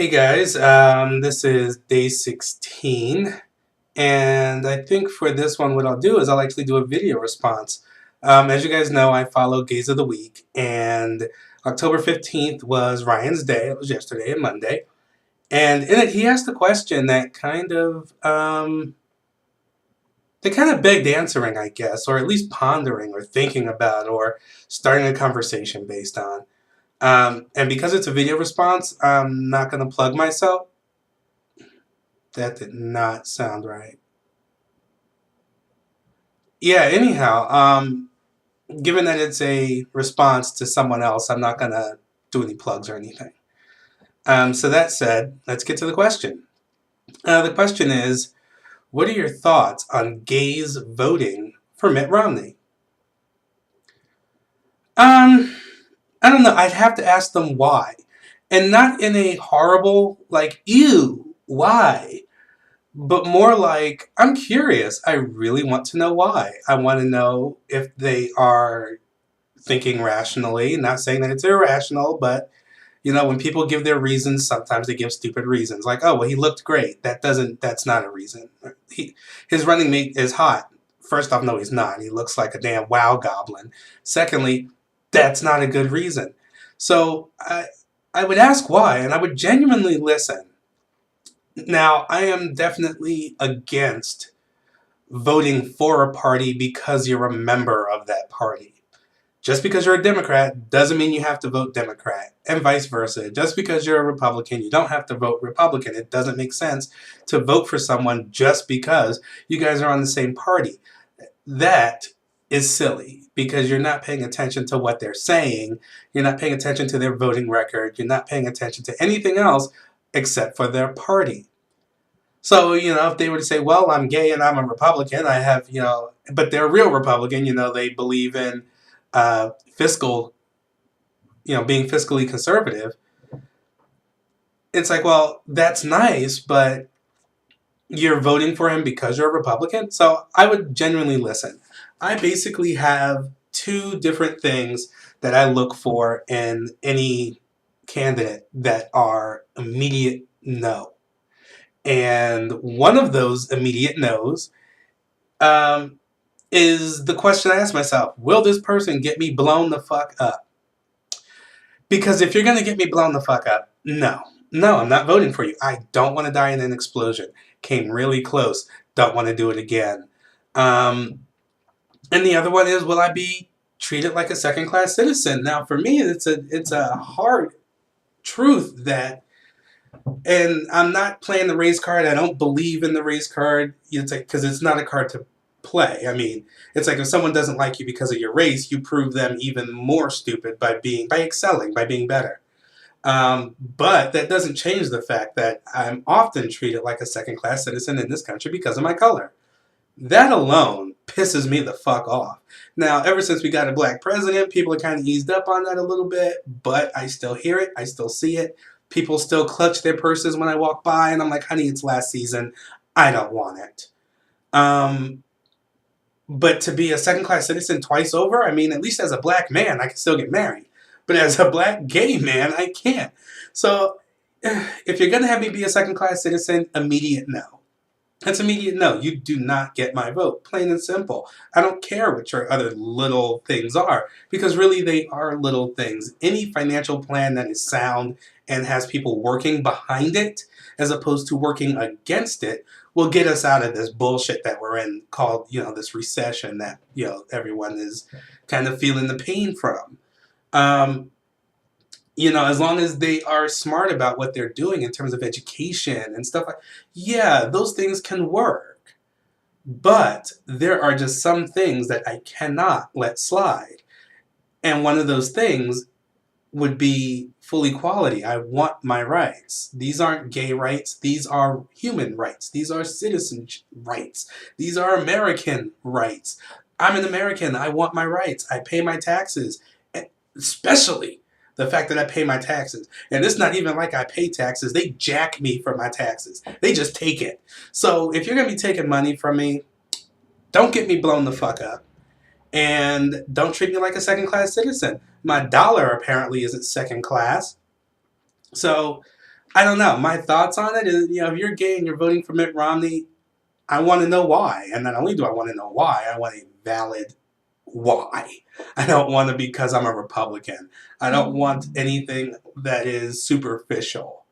Hey guys, this is day 16, and I think for this one what I'll do is I'll actually do a video response. As you guys know, I follow Gays of the Week, and October 15th was Ryan's day. It was yesterday and Monday. And in it, he asked a question that kind of begged answering, I guess, or at least pondering or thinking about or starting a conversation based on. And because it's a video response, I'm not going to plug myself. That did not sound right. Yeah, anyhow, given that it's a response to someone else, I'm not going to do any plugs or anything. So that said, let's get to the question. The question is, what are your thoughts on gays voting for Mitt Romney? Um, I don't know. I'd have to ask them why. And not in a horrible, like, ew, why? But more like, I'm curious. I really want to know why. I want to know if they are thinking rationally. Not saying that it's irrational, but when people give their reasons, sometimes they give stupid reasons. Like, oh, well, he looked great. That's not a reason. His running mate is hot. First off, no, he's not. He looks like a damn wow goblin. Secondly, that's not a good reason. So I would ask why, and I would genuinely listen. Now, I am definitely against voting for a party because you're a member of that party. Just because you're a Democrat doesn't mean you have to vote Democrat, and vice versa. Just because you're a Republican, you don't have to vote Republican. It doesn't make sense to vote for someone just because you guys are on the same party. That is silly because you're not paying attention to what they're saying. You're not paying attention to their voting record. You're not paying attention to anything else except for their party. So, if they were to say, well, I'm gay and I'm a Republican, I have, but they're a real Republican, they believe in fiscal, being fiscally conservative. It's like, well, that's nice, but you're voting for him because you're a Republican? So I would genuinely listen. I basically have two different things that I look for in any candidate that are immediate no. And one of those immediate no's um, is the question I ask myself: will this person get me blown the fuck up? Because if you're going to get me blown the fuck up, no. No, I'm not voting for you. I don't want to die in an explosion. Came really close. Don't want to do it again. Um, and the other one is, will I be treated like a second-class citizen? Now, for me, it's a hard truth that, and I'm not playing the race card. I don't believe in the race card. It's like, because it's not a card to play. I mean, it's like if someone doesn't like you because of your race, you prove them even more stupid by excelling, by being better. But that doesn't change the fact that I'm often treated like a second-class citizen in this country because of my color. That alone pisses me the fuck off. Now, ever since we got a black president, people are kind of eased up on that a little bit, but I still hear it. I still see it. People still clutch their purses when I walk by, and I'm like, honey, it's last season. I don't want it. Um, but to be a second-class citizen twice over, I mean, at least as a black man, I can still get married. But as a black gay man, I can't. So if you're going to have me be a second-class citizen, immediate no. That's immediate no. You do not get my vote. Plain and simple. I don't care what your other little things are, because really they are little things. Any financial plan that is sound and has people working behind it, as opposed to working against it, will get us out of this bullshit that we're in called, this recession that, everyone is kind of feeling the pain from. Um, as long as they are smart about what they're doing in terms of education and stuff like, yeah, those things can work. But there are just some things that I cannot let slide. And one of those things would be full equality. I want my rights. These aren't gay rights. These are human rights. These are citizen rights. These are American rights. I'm an American. I want my rights. I pay my taxes, especially the fact that I pay my taxes. And it's not even like I pay taxes. They jack me for my taxes. They just take it. So if you're going to be taking money from me, don't get me blown the fuck up. And don't treat me like a second-class citizen. My dollar apparently isn't second class. So I don't know. My thoughts on it is, if you're gay and you're voting for Mitt Romney, I want to know why. And not only do I want to know why, I want a valid why. I don't want to because I'm a Republican. I don't want anything that is superficial.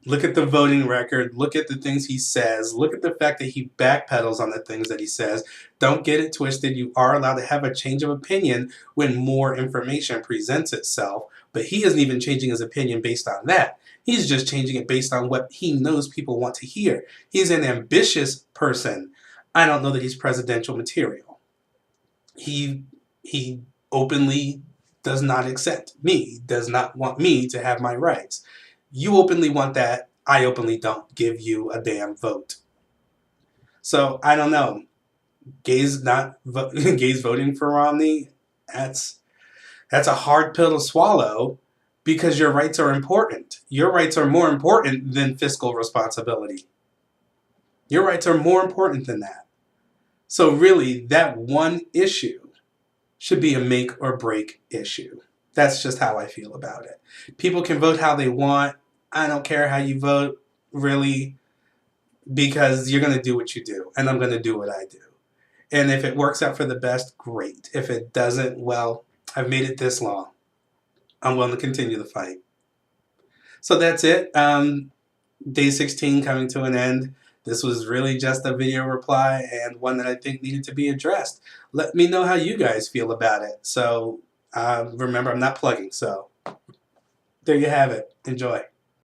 Look at the voting record. Look at the things he says. Look at the fact that he backpedals on the things that he says. Don't get it twisted. You are allowed to have a change of opinion when more information presents itself. But he isn't even changing his opinion based on that. He's just changing it based on what he knows people want to hear. He's an ambitious person. I don't know that he's presidential material. He openly does not accept me, does not want me to have my rights. You openly want that. I openly don't give you a damn vote. So I don't know. Gays gays voting for Romney. That's a hard pill to swallow because your rights are important. Your rights are more important than fiscal responsibility. Your rights are more important than that. So really, that one issue should be a make or break issue. That's just how I feel about it. People can vote how they want. I don't care how you vote, really, because you're going to do what you do, and I'm going to do what I do. And if it works out for the best, great. If it doesn't, well, I've made it this long. I'm willing to continue the fight. So that's it. Day 16 coming to an end. This was really just a video reply and one that I think needed to be addressed. Let me know how you guys feel about it. So remember, I'm not plugging, so there you have it. Enjoy.